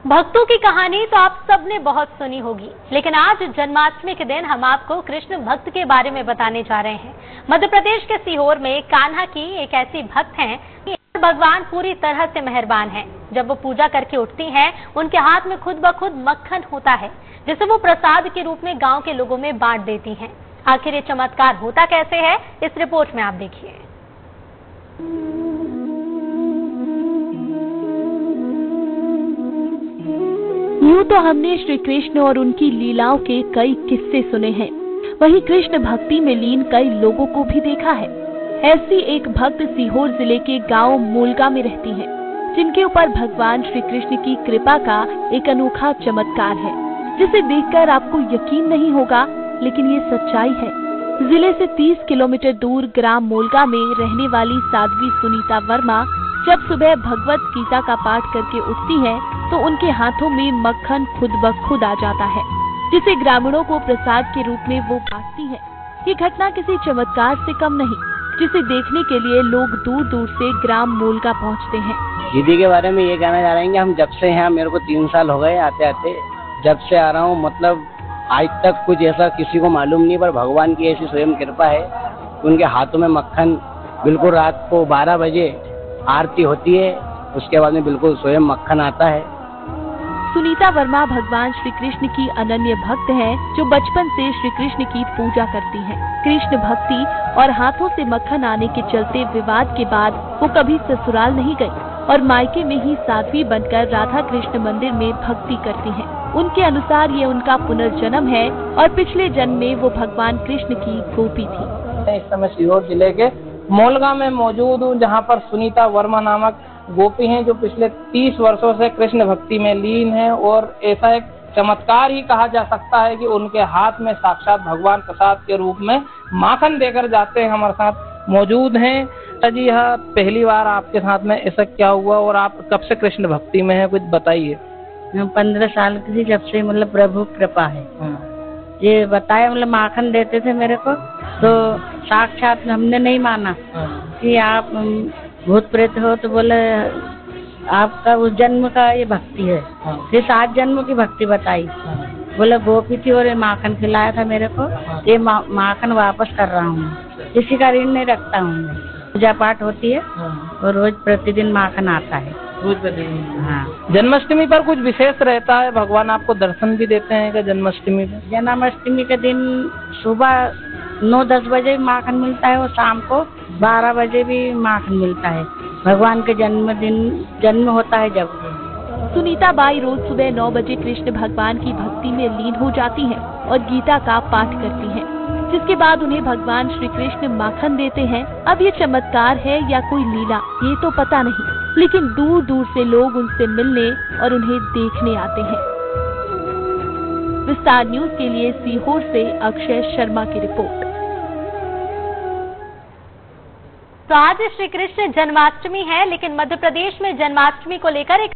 भक्तों की कहानी तो आप सबने बहुत सुनी होगी, लेकिन आज जन्माष्टमी के दिन हम आपको कृष्ण भक्त के बारे में बताने जा रहे हैं। मध्य प्रदेश के सीहोर में कान्हा की एक ऐसी भक्त हैं कि भगवान पूरी तरह से मेहरबान हैं। जब वो पूजा करके उठती हैं, उनके हाथ में खुद ब खुद मक्खन होता है, जिसे वो प्रसाद के रूप में गाँव के लोगों में बांट देती हैं। आखिर ये चमत्कार होता कैसे है, इस रिपोर्ट में आप देखिए। यूं तो हमने श्री कृष्ण और उनकी लीलाओं के कई किस्से सुने हैं, वहीं कृष्ण भक्ति में लीन कई लोगों को भी देखा है। ऐसी एक भक्त सीहोर जिले के गांव मूलगा में रहती हैं, जिनके ऊपर भगवान श्री कृष्ण की कृपा का एक अनोखा चमत्कार है, जिसे देखकर आपको यकीन नहीं होगा, लेकिन ये सच्चाई है। जिले से 30 किलोमीटर दूर ग्राम मूलगा में रहने वाली साध्वी सुनीता वर्मा जब सुबह भगवत गीता का पाठ करके उठती हैं, तो उनके हाथों में मक्खन खुद ब खुद आ जाता है, जिसे ग्रामीणों को प्रसाद के रूप में वो बांटती हैं। ये घटना किसी चमत्कार से कम नहीं, जिसे देखने के लिए लोग दूर दूर से ग्राम मूलगा पहुंचते हैं। दीदी के बारे में ये कहना चाह रहे हैं कि हम जब से यहाँ, मेरे को 3 साल हो गए आते आते, जब से आ रहा हूँ, मतलब आज तक कुछ ऐसा किसी को मालूम नहीं, पर भगवान की ऐसी स्वयं कृपा है। उनके हाथों में मक्खन, बिल्कुल रात को 12 बजे आरती होती है, उसके बाद में बिल्कुल स्वयं मक्खन आता है। सुनीता वर्मा भगवान श्री कृष्ण की अनन्य भक्त हैं, जो बचपन से श्री कृष्ण की पूजा करती हैं। कृष्ण भक्ति और हाथों से मक्खन आने के चलते विवाद के बाद वो कभी ससुराल नहीं गई और मायके में ही साध्वी बनकर राधा कृष्ण मंदिर में भक्ति करती हैं। उनके अनुसार ये उनका पुनर्जन्म है और पिछले जन्म में वो भगवान कृष्ण की गोपी थी। इस समय सीहोर जिले के मूलगा में मौजूद हूँ, जहाँ पर सुनीता वर्मा नामक गोपी हैं, जो पिछले 30 वर्षों से कृष्ण भक्ति में लीन है। और ऐसा एक चमत्कार ही कहा जा सकता है कि उनके हाथ में साक्षात भगवान प्रसाद के रूप में माखन देकर जाते हैं। हमारे साथ मौजूद हैं जी। यह पहली बार आपके साथ में ऐसा क्या हुआ और आप कब से कृष्ण भक्ति में है, कुछ बताइए। 15 साल की जब से, मतलब प्रभु कृपा है। ये बताया, मतलब माखन देते थे मेरे को, तो साक्षात हमने नहीं माना कि आप भूत प्रेत हो, तो बोले आपका उस जन्म का ये भक्ति है। फिर 7 जन्म की भक्ति बताई, बोले गोपी थी और ये माखन खिलाया था मेरे को, ये माखन वापस कर रहा हूँ, किसी का ऋण नहीं रखता हूँ। पूजा पाठ होती है और रोज प्रतिदिन माखन आता है, रोज प्रतिदिन। हाँ, जन्माष्टमी पर कुछ विशेष रहता है, भगवान आपको दर्शन भी देते हैं क्या जन्माष्टमी पे? जन्माष्टमी के दिन सुबह 9-10 बजे माखन मिलता है और शाम को 12 बजे भी माखन मिलता है। भगवान के जन्म होता है जब। सुनीता बाई रोज सुबह 9 बजे कृष्ण भगवान की भक्ति में लीन हो जाती हैं और गीता का पाठ करती हैं, जिसके बाद उन्हें भगवान श्री कृष्ण माखन देते हैं। अब ये चमत्कार है या कोई लीला, ये तो पता नहीं, लेकिन दूर दूर से लोग उनसे मिलने और उन्हें देखने आते हैं। विस्तार न्यूज के लिए सीहोर से अक्षय शर्मा की रिपोर्ट। तो आज श्री कृष्ण जन्माष्टमी है, लेकिन मध्य प्रदेश में जन्माष्टमी को लेकर एक